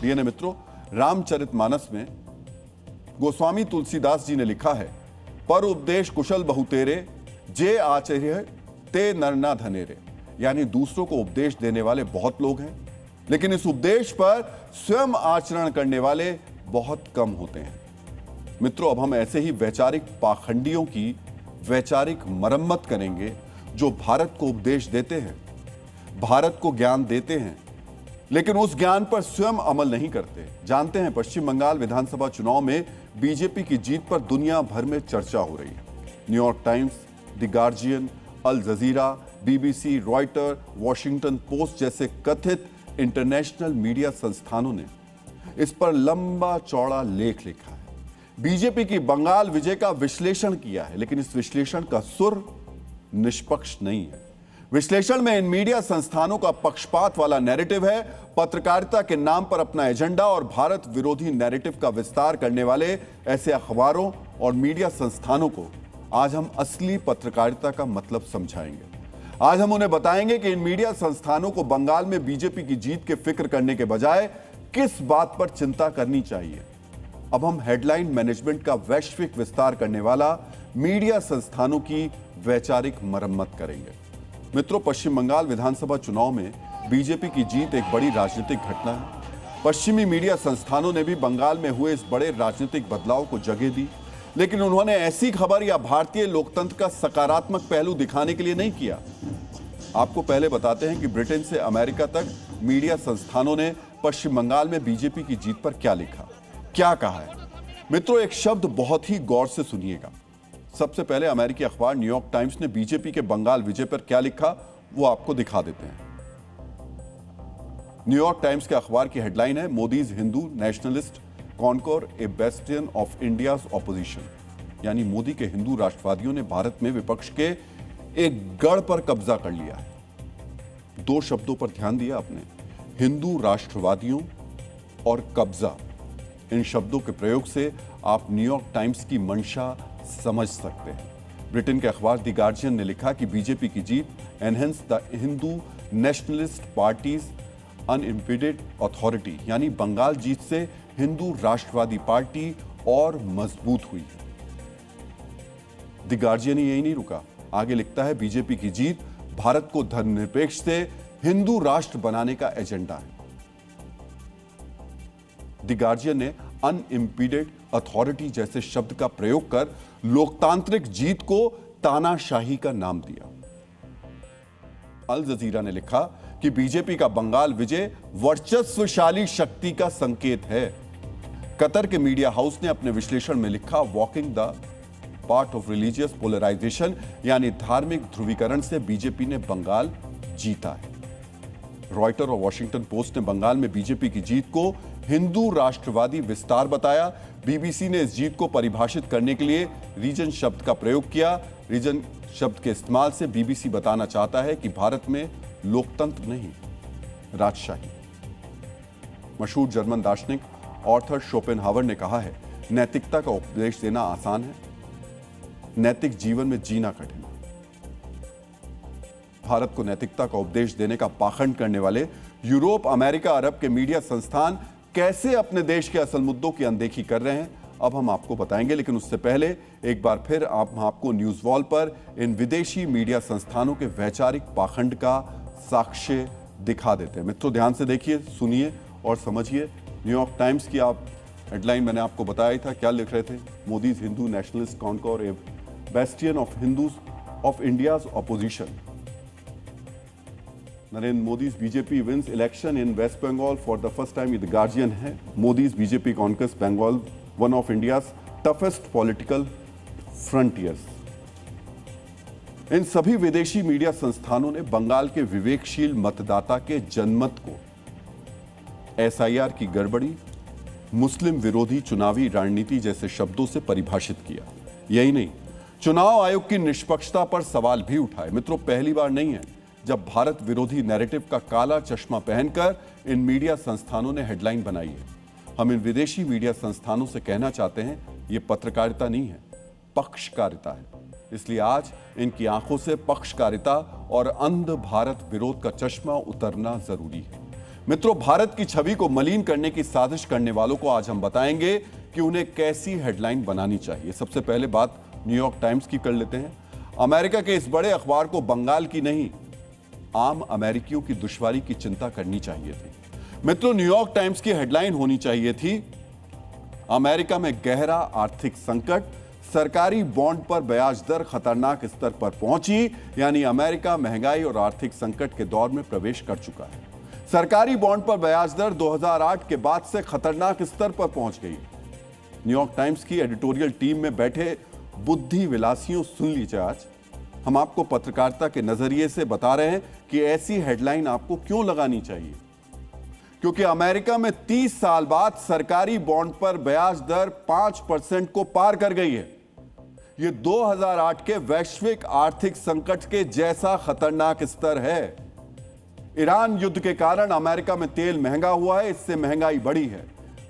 DNA मित्रों, रामचरितमानस में गोस्वामी तुलसीदास जी ने लिखा है, पर उपदेश कुशल बहु तेरे, जे आचर्य ते नर ना धनेरे। यानी दूसरों को उपदेश देने वाले बहुत लोग हैं, लेकिन इस उपदेश पर स्वयं आचरण करने वाले बहुत कम होते हैं। मित्रों, अब हम ऐसे ही वैचारिक पाखंडियों की वैचारिक मरम्मत करेंगे जो भारत को उपदेश देते हैं, भारत को ज्ञान देते हैं, लेकिन उस ज्ञान पर स्वयं अमल नहीं करते। जानते हैं, पश्चिम बंगाल विधानसभा चुनाव में बीजेपी की जीत पर दुनिया भर में चर्चा हो रही है। New York Times, the Guardian, Al Jazeera, BBC, Reuters, Washington Post जैसे कथित इंटरनेशनल मीडिया संस्थानों ने इस पर लंबा चौड़ा लेख लिखा है, बीजेपी की बंगाल विजय का विश्लेषण किया है, लेकिन इस विश्लेषण का सुर निष्पक्ष नहीं है। विश्लेषण में इन मीडिया संस्थानों का पक्षपात वाला नैरेटिव है, पत्रकारिता के नाम पर अपना एजेंडा और भारत विरोधी नैरेटिव का विस्तार करने वाले ऐसे अखबारों और मीडिया संस्थानों को आज हम असली पत्रकारिता का मतलब समझाएंगे। आज हम उन्हें बताएंगे कि इन मीडिया संस्थानों को बंगाल में बीजेपी की जीत के फिक्र करने के बजाय किस बात पर चिंता करनी चाहिए। अब हम हेडलाइन मैनेजमेंट का वैश्विक विस्तार करने वाला मीडिया संस्थानों की वैचारिक मरम्मत करेंगे। मित्रों, पश्चिम बंगाल विधानसभा चुनाव में बीजेपी की जीत एक बड़ी राजनीतिक घटना है। पश्चिमी मीडिया संस्थानों ने भी बंगाल में हुए इस बड़े राजनीतिक बदलाव को जगह दी, लेकिन उन्होंने ऐसी खबर या भारतीय लोकतंत्र का सकारात्मक पहलू दिखाने के लिए नहीं किया। आपको पहले बताते हैं कि ब्रिटेन से अमेरिका तक मीडिया संस्थानों ने पश्चिम बंगाल में बीजेपी की जीत पर क्या लिखा, क्या कहा है। मित्रों, एक शब्द बहुत ही गौर से सुनिएगा। सबसे पहले अमेरिकी अखबार न्यूयॉर्क टाइम्स ने बीजेपी के बंगाल विजय पर क्या लिखा वो आपको दिखा देते हैं। न्यूयॉर्क टाइम्स के अखबार की हेडलाइन है, Modi's Hindu nationalist conquer a bastion of India's opposition. यानी मोदी के हिंदू राष्ट्रवादियों ने भारत में विपक्ष के एक गढ़ पर कब्जा कर लिया है। दो शब्दों पर ध्यान दिया आपने, हिंदू राष्ट्रवादियों और कब्जा। इन शब्दों के प्रयोग से आप न्यूयॉर्क टाइम्स की मंशा समझ सकते हैं। ब्रिटेन के अखबार द गार्जियन ने लिखा कि बीजेपी की जीत enhance the Hindu nationalist parties unimpeded authority. यानी बंगाल जीत से हिंदू राष्ट्रवादी पार्टी और मजबूत हुई। द गार्जियन ही यही नहीं रुका, आगे लिखता है, बीजेपी की जीत भारत को धर्मनिरपेक्ष से हिंदू राष्ट्र बनाने का एजेंडा है। द गार्जियन ने अनइम्पीडेड अथॉरिटी जैसे शब्द का प्रयोग कर लोकतांत्रिक जीत को तानाशाही का नाम दिया। अल जजीरा ने लिखा कि बीजेपी का बंगाल विजय वर्चस्वशाली शक्ति का संकेत है। कतर के मीडिया हाउस ने अपने विश्लेषण में लिखा, walking the part of religious polarisation, यानी धार्मिक ध्रुवीकरण से बीजेपी ने बंगाल जीता है। रॉयटर और वॉशिंगटन पोस्ट ने बंगाल में बीजेपी की जीत को हिंदू राष्ट्रवादी विस्तार बताया। बीबीसी ने इस जीत को परिभाषित करने के लिए रीजन शब्द का प्रयोग किया। रीजन शब्द के इस्तेमाल से बीबीसी बताना चाहता है कि भारत में लोकतंत्र नहीं, राजशाही। मशहूर जर्मन दार्शनिक ऑर्थर शोपेनहावर ने कहा है, नैतिकता का उपदेश देना आसान है, नैतिक जीवन में जीना कठिन है। भारत को नैतिकता का उपदेश देने का पाखंड करने वाले यूरोप, अमेरिका, अरब के मीडिया संस्थान कैसे अपने देश के असल मुद्दों की अनदेखी कर रहे हैं, अब हम आपको बताएंगे। लेकिन उससे पहले एक बार फिर हम आपको न्यूज वॉल पर इन विदेशी मीडिया संस्थानों के वैचारिक पाखंड का साक्ष्य दिखा देते हैं। मित्रों, ध्यान से देखिए, सुनिए और समझिए। न्यूयॉर्क टाइम्स की आप हेडलाइन मैंने आपको बताया था, क्या लिख रहे थे, Modi's Hindu nationalist conquer a bastion of Hindus of India's opposition. Narendra Modi's BJP wins election in West Bengal for the first time. The Guardian है, Modi's BJP conquers Bengal one of India's toughest political frontiers. इन सभी विदेशी मीडिया संस्थानों ने बंगाल के विवेकशील मतदाता के जनमत को एसआईआर की गड़बड़ी, मुस्लिम विरोधी चुनावी रणनीति जैसे शब्दों से परिभाषित किया। यही नहीं, चुनाव आयोग की निष्पक्षता पर सवाल भी उठाए। मित्रों, पहली बार नहीं है जब भारत विरोधी नैरेटिव का काला चश्मा पहनकर इन मीडिया संस्थानों ने हेडलाइन बनाई है। हम इन विदेशी मीडिया संस्थानों से कहना चाहते हैं, ये पत्रकारिता नहीं है, पक्षकारिता है। इसलिए आज इनकी आंखों से पक्षकारिता और अंध भारत विरोध का चश्मा उतरना जरूरी है। मित्रों, भारत की छवि को मलिन करने की साजिश करने वालों को आज हम बताएंगे कि उन्हें कैसी हेडलाइन बनानी चाहिए। सबसे पहले बात न्यूयॉर्क टाइम्स की कर लेते हैं। अमेरिका के इस बड़े अखबार को बंगाल की नहीं, आम अमेरिकियों की दुश्वारी की चिंता करनी चाहिए थी। मित्रों, न्यूयॉर्क टाइम्स की हेडलाइन होनी चाहिए थी, अमेरिका में गहरा आर्थिक संकट, सरकारी बॉन्ड पर ब्याज दर खतरनाक स्तर पर पहुंची। यानी अमेरिका महंगाई और आर्थिक संकट के दौर में प्रवेश कर चुका है। सरकारी बॉन्ड पर ब्याज दर 2008 के बाद से खतरनाक स्तर पर पहुंच गई। न्यूयॉर्क टाइम्स की एडिटोरियल टीम में बैठे बुद्धि विलासियों, सुन लीजिए, आज हम आपको पत्रकारिता के नजरिए से बता रहे हैं कि ऐसी हेडलाइन आपको क्यों लगानी चाहिए। क्योंकि अमेरिका में 30 साल बाद सरकारी बॉन्ड पर ब्याज दर 5% को पार कर गई है। यह 2008 के वैश्विक आर्थिक संकट के जैसा खतरनाक स्तर है। ईरान युद्ध के कारण अमेरिका में तेल महंगा हुआ है, इससे महंगाई बढ़ी है।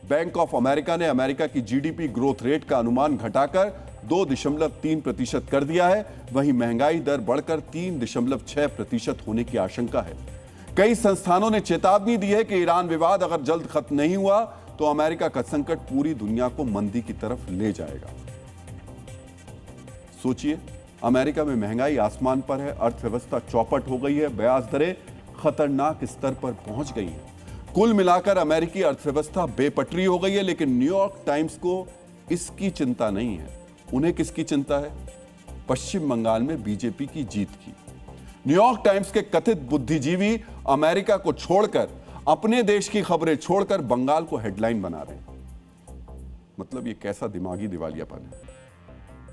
बैंक ऑफ अमेरिका ने अमेरिका की जीडीपी ग्रोथ रेट का अनुमान घटाकर 2.3% कर दिया है। वहीं महंगाई दर बढ़कर 3.6% होने की आशंका है। कई संस्थानों ने चेतावनी दी है कि ईरान विवाद अगर जल्द खत्म नहीं हुआ तो अमेरिका का संकट पूरी दुनिया को मंदी की तरफ ले जाएगा। सोचिए, अमेरिका में महंगाई आसमान पर है, अर्थव्यवस्था चौपट हो गई है, ब्याज दरें खतरनाक स्तर पर पहुंच गई हैं। कुल मिलाकर अमेरिकी अर्थव्यवस्था बेपटरी हो गई है। लेकिन न्यूयॉर्क टाइम्स को इसकी चिंता नहीं है। उन्हें किसकी चिंता है? पश्चिम बंगाल में बीजेपी की जीत की। न्यूयॉर्क टाइम्स के कथित बुद्धिजीवी अमेरिका को छोड़कर, अपने देश की खबरें छोड़कर बंगाल को हेडलाइन बना रहे हैं। मतलब ये कैसा दिमागी दिवालियापन है।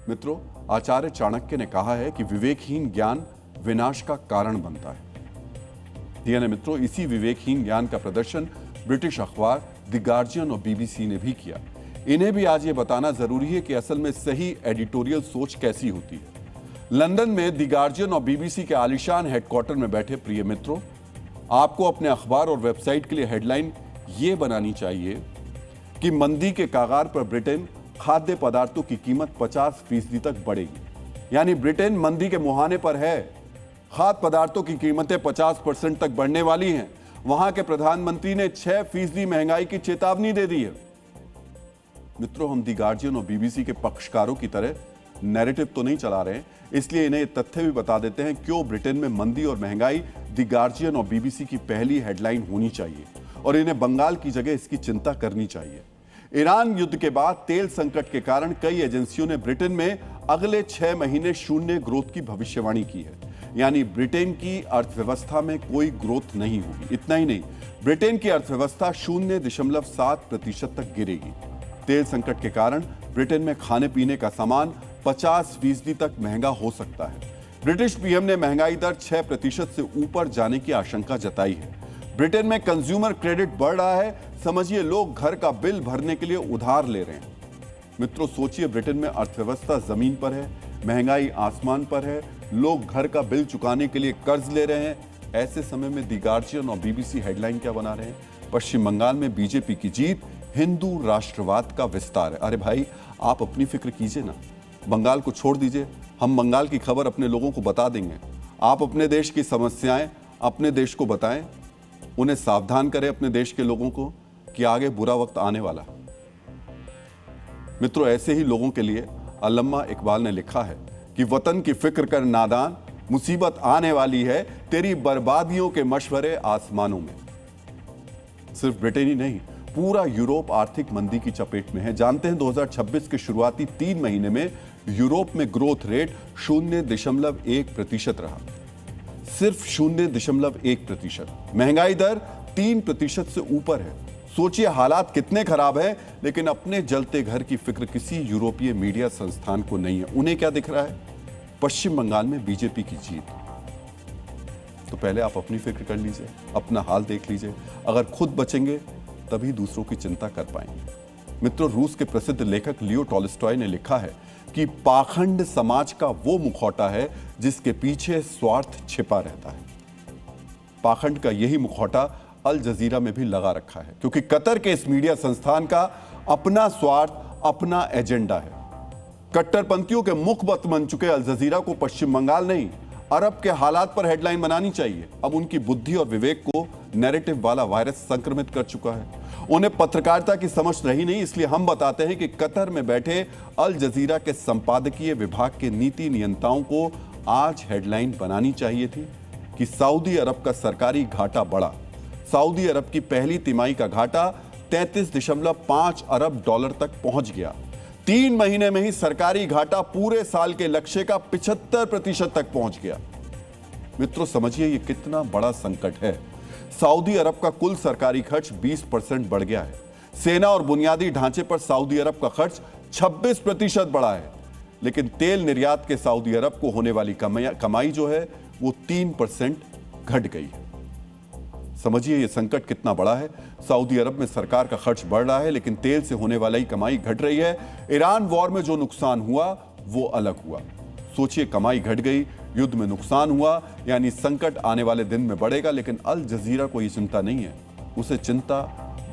मित्रों, आचार्य चाणक्य ने कहा है कि विवेकहीन ज्ञान विनाश का कारण बनता है। यानी मित्रों, इसी विवेकहीन ज्ञान का प्रदर्शन ब्रिटिश अखबार द गार्जियन और बीबीसी ने भी किया। इन्हें भी आज ये बताना जरूरी है कि असल में सही एडिटोरियल सोच कैसी होती है। लंदन में द गार्जियन और बीबीसी के आलीशान हेडक्वार्टर में बैठे प्रिय मित्रों, आपको अपने अखबार और वेबसाइट के लिए हेडलाइन ये बनानी चाहिए कि मंदी के कगार पर ब्रिटेन, खाद्य पदार्थों की कीमत 50% तक बढ़ेगी। यानी ब्रिटेन मंदी के मुहाने पर है, खाद्य पदार्थों की कीमतें 50% तक बढ़ने वाली हैं। वहां के प्रधानमंत्री ने 6% महंगाई की चेतावनी दे दी है। मित्रों, हम द गार्जियन और बीबीसी के पक्षकारों की तरह नैरेटिव तो नहीं चला रहे हैं, इसलिए इन्हें तथ्य भी बता देते हैं क्यों ब्रिटेन में मंदी और महंगाई द गार्जियन और बीबीसी की पहली हेडलाइन होनी चाहिए और इन्हें बंगाल की जगह इसकी चिंता करनी चाहिए। ईरान युद्ध के बाद तेल संकट के कारण कई एजेंसियों ने ब्रिटेन में अगले 6 महीने शून्य ग्रोथ की भविष्यवाणी की है। यानी ब्रिटेन की अर्थव्यवस्था में कोई ग्रोथ नहीं होगी। इतना ही नहीं, ब्रिटेन की अर्थव्यवस्था 0.7% तक गिरेगी। तेल संकट के कारण ब्रिटेन में खाने पीने का सामान 50% तक महंगा हो सकता है। ब्रिटिश पीएम ने महंगाई दर 6% से ऊपर जाने की आशंका जताई है। ब्रिटेन में कंज्यूमर क्रेडिट बढ़ रहा है। समझिए, लोग घर का बिल भरने के लिए उधार ले रहे हैं। मित्रों, सोचिए, ब्रिटेन में अर्थव्यवस्था जमीन पर है, महंगाई आसमान पर है, लोग घर का बिल चुकाने के लिए कर्ज ले रहे हैं। ऐसे समय में द गार्जियन और बीबीसी हेडलाइन क्या बना रहे हैं? पश्चिम बंगाल में बीजेपी की जीत, हिंदू राष्ट्रवाद का विस्तार है। अरे भाई, आप अपनी फिक्र कीजिए ना, बंगाल को छोड़ दीजिए। हम बंगाल की खबर अपने लोगों को बता देंगे। आप अपने देश की समस्याएं अपने देश को बताएं, उन्हें सावधान करें अपने देश के लोगों को कि आगे बुरा वक्त आने वाला है। मित्रों, ऐसे ही लोगों के लिए अल्लामा इकबाल ने लिखा है कि वतन की फिक्र कर नादान, मुसीबत आने वाली है, तेरी बर्बादियों के मशवरे आसमानों में। सिर्फ ब्रिटेन ही नहीं, पूरा यूरोप आर्थिक मंदी की चपेट में है। जानते हैं, 2026 के शुरुआती 3 महीने में यूरोप में ग्रोथ रेट 0.1% रहा। सिर्फ 0.1%। महंगाई दर 3% से ऊपर है। सोचिए, हालात कितने खराब हैं। लेकिन अपने जलते घर की फिक्र किसी यूरोपीय मीडिया संस्थान को नहीं है। उन्हें क्या दिख रहा है? पश्चिम बंगाल में बीजेपी की जीत। तो पहले आप अपनी फिक्र कर लीजिए, अपना हाल देख लीजिए। अगर खुद बचेंगे तभी दूसरों की चिंता कर पाएंगे। मित्रों, रूस के प्रसिद्ध लेखक लियो टॉल्स्टॉय ने लिखा है कि पाखंड समाज का वो मुखौटा है जिसके पीछे स्वार्थ छिपा रहता है। पाखंड का यही मुखौटा अल जजीरा में भी लगा रखा है, क्योंकि कतर के इस मीडिया संस्थान का अपना स्वार्थ, अपना एजेंडा है। कट्टरपंथियों के मुखबत बन चुके अल जजीरा को पश्चिम बंगाल नहीं, अरब के हालात पर हेडलाइन बनानी चाहिए। अब उनकी बुद्धि और विवेक को नैरेटिव वाला वायरस संक्रमित कर चुका है। उन्हें पत्रकारिता की समझ रही नहीं, इसलिए हम बताते हैं कि कतर में बैठे अल जजीरा के संपादकीय विभाग के नीति नियंताओं को आज हेडलाइन बनानी चाहिए थी कि सऊदी अरब का सरकारी घाटा बढ़ा। सऊदी अरब की पहली तिमाही का घाटा 33.5 अरब डॉलर तक पहुंच गया। 3 महीने में ही सरकारी घाटा पूरे साल के लक्ष्य का 75% तक पहुंच गया। मित्रों, समझिए ये कितना बड़ा संकट है। सऊदी अरब का कुल सरकारी खर्च 20% बढ़ गया है। सेना और बुनियादी ढांचे पर सऊदी अरब का खर्च 26% बढ़ा है, लेकिन तेल निर्यात के सऊदी अरब को होने वाली कमाई जो है वो 3% घट गई है। समझिए ये संकट कितना बड़ा है। सऊदी अरब में सरकार का खर्च बढ़ रहा है, लेकिन तेल से होने वाली कमाई घट रही है। ईरान वॉर में जो नुकसान हुआ वो अलग हुआ। सोचिए, कमाई घट गई, युद्ध में नुकसान हुआ, यानी संकट आने वाले दिन में बढ़ेगा। लेकिन अल जजीरा को ये चिंता नहीं है, उसे चिंता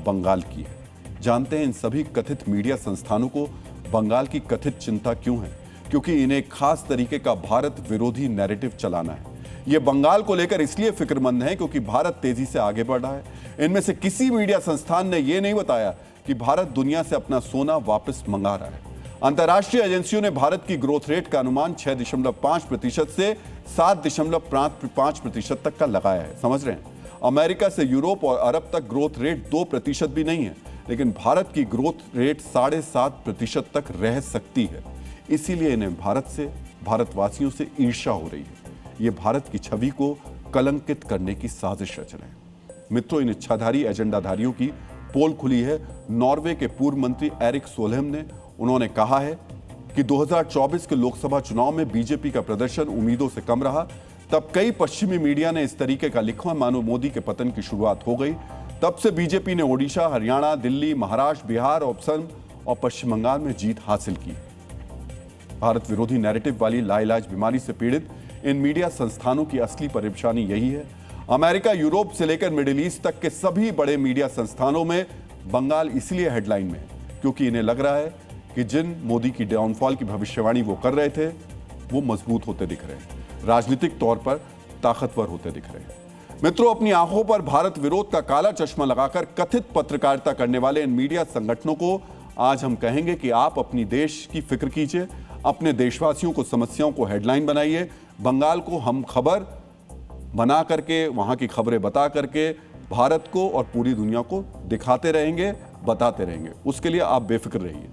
बंगाल की है। जानते हैं इन सभी कथित मीडिया संस्थानों को बंगाल की कथित चिंता क्यों है? क्योंकि इन्हें खास तरीके का भारत विरोधी नैरेटिव चलाना है। ये बंगाल को लेकर इसलिए फिक्रमंद है क्योंकि भारत तेजी से आगे बढ़ रहा है। इनमें से किसी मीडिया संस्थान ने यह नहीं बताया कि भारत दुनिया से अपना सोना वापस मंगा रहा है। अंतर्राष्ट्रीय एजेंसियों ने भारत की ग्रोथ रेट का अनुमान 6.5% से 7.5% तक का लगाया है। समझ रहे हैं? अमेरिका से यूरोप और अरब तक ग्रोथ रेट 2% भी नहीं है, लेकिन भारत की ग्रोथ रेट 7.5% तक रह सकती है। इसीलिए इन्हें भारत से, भारतवासियों से ईर्ष्या हो रही है। ये भारत की छवि को कलंकित करने की साजिश रच रहे हैं। मित्रों, इन इच्छाधारी एजेंडाधारियों की पोल खुली है। नॉर्वे के पूर्व मंत्री एरिक सोलहेम ने। उन्होंने कहा है कि 2024 के लोकसभा चुनाव में बीजेपी का प्रदर्शन उम्मीदों से कम रहा। तब कई पश्चिमी मीडिया ने इस तरीके का लिखा, मानो मोदी के पतन की शुरुआत हो गई। तब से बीजेपी ने ओडिशा, हरियाणा, दिल्ली, महाराष्ट्र, बिहार, असम और पश्चिम बंगाल में जीत हासिल की। भारत विरोधी नैरेटिव वाली लाइलाज बीमारी से पीड़ित इन मीडिया संस्थानों की असली परेशानी यही है। अमेरिका, यूरोप से लेकर मिडिल ईस्ट तक के सभी बड़े मीडिया संस्थानों में बंगाल इसलिए हेडलाइन में है क्योंकि इन्हें लग रहा है कि जिन मोदी की डाउनफॉल की भविष्यवाणी वो कर रहे थे वो मजबूत होते दिख रहे हैं, राजनीतिक तौर पर ताकतवर होते दिख रहे हैं। मित्रों, अपनी आंखों पर भारत विरोध का काला चश्मा लगाकर कथित पत्रकारिता करने वाले इन मीडिया संगठनों को आज हम कहेंगे कि आप अपनी देश की फिक्र कीजिए, अपने देशवासियों को समस्याओं को हेडलाइन बनाइए। बंगाल को हम खबर बना करके, वहां की खबरें बता करके भारत को और पूरी दुनिया को दिखाते रहेंगे, बताते रहेंगे। उसके लिए आप बेफिक्र रहिए।